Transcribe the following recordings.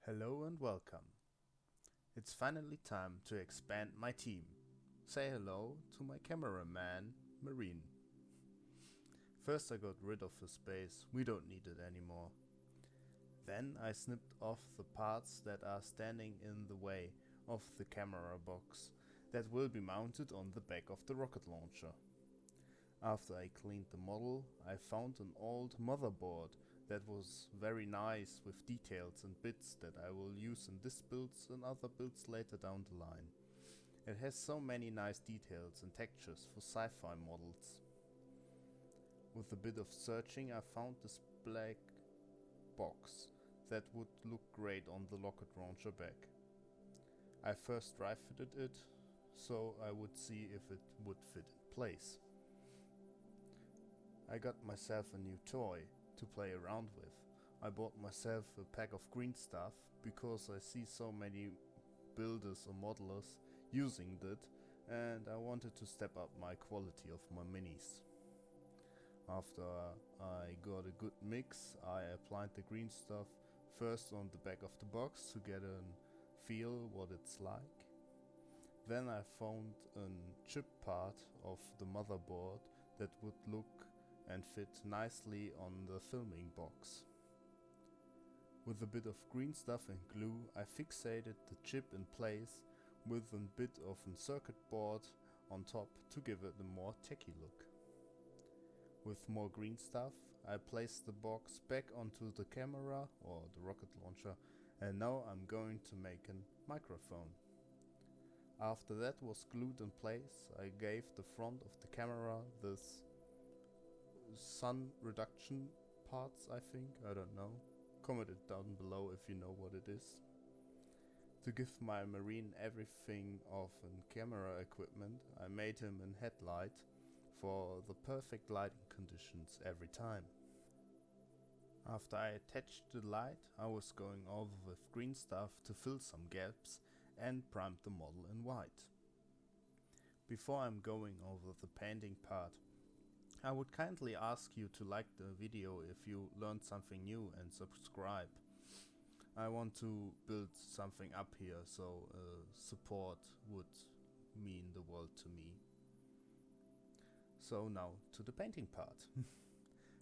Hello and welcome. It's finally time to expand my team. Say hello to my cameraman, Marine. First I got rid of the space, we don't need it anymore. Then I snipped off the parts that are standing in the way of the camera box that will be mounted on the back of the rocket launcher. After I cleaned the model, I found an old motherboard that was very nice with details and bits that I will use in this builds and other builds later down the line. It has so many nice details and textures for sci-fi models. With a bit of searching I found this black box that would look great on the rocket launcher back. I first dry fitted it so I would see if it would fit in place. I got myself a new toy to play around with. I bought myself a pack of green stuff because I see so many builders or modelers using it and I wanted to step up my quality of my minis. After I got a good mix, I applied the green stuff first on the back of the box to get a feel what it's like. Then I found a chip part of the motherboard that would look and fit nicely on the filming box. With a bit of green stuff and glue I fixated the chip in place with a bit of a circuit board on top to give it a more techy look. With more green stuff I placed the box back onto the camera or the rocket launcher, and now I'm going to make a microphone. After that was glued in place, I gave the front of the camera this sun reduction parts, I think, I don't know. Comment it down below if you know what it is. To give my marine everything of camera equipment, I made him a headlight for the perfect lighting conditions every time. After I attached the light, I was going over with green stuff to fill some gaps and primed the model in white. Before I'm going over the painting part, I would kindly ask you to like the video if you learned something new and subscribe. I want to build something up here, so support would mean the world to me. So now to the painting part.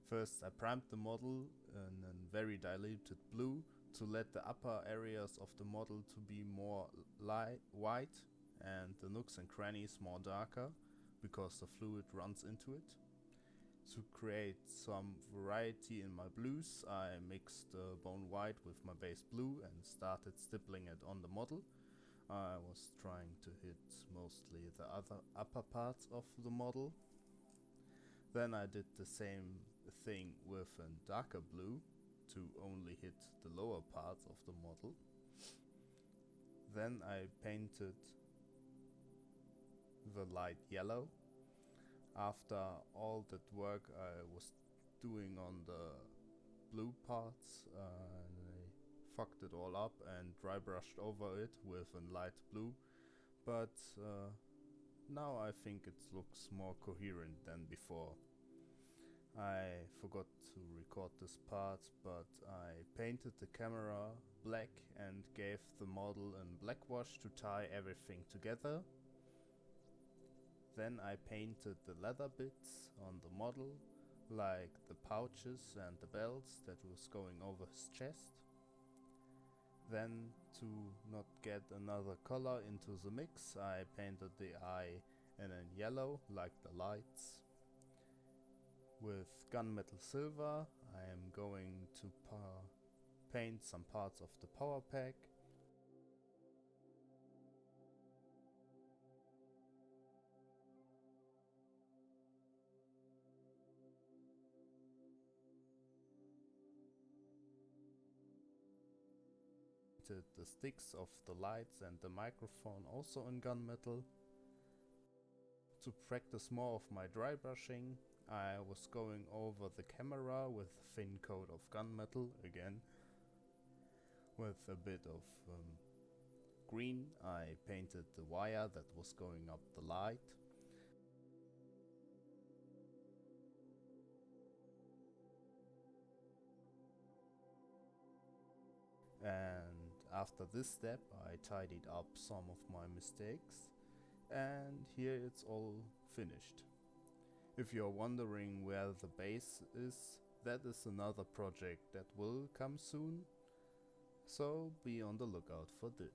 First I primed the model in a very diluted blue to let the upper areas of the model to be more white and the nooks and crannies more darker because the fluid runs into it. To create some variety in my blues, I mixed bone white with my base blue and started stippling it on the model. I was trying to hit mostly the other upper parts of the model. Then I did the same thing with a darker blue to only hit the lower parts of the model. Then I painted the light yellow. After all that work I was doing on the blue parts, I fucked it all up and dry brushed over it with a light blue, but now I think it looks more coherent than before. I forgot to record this part, but I painted the camera black and gave the model a black wash to tie everything together. Then I painted the leather bits on the model, like the pouches and the belts that was going over his chest. Then, to not get another color into the mix, I painted the eye in a yellow, like the lights. With gunmetal silver I am going to paint some parts of the power pack. The sticks of the lights and the microphone also in gunmetal. To practice more of my dry brushing, I was going over the camera with a thin coat of gunmetal again. With a bit of green I painted the wire that was going up the light. And After this step I tidied up some of my mistakes, and here it's all finished. If you're wondering where the base is, that is another project that will come soon, so be on the lookout for that.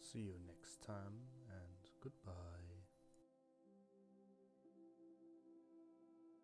See you next time, and goodbye.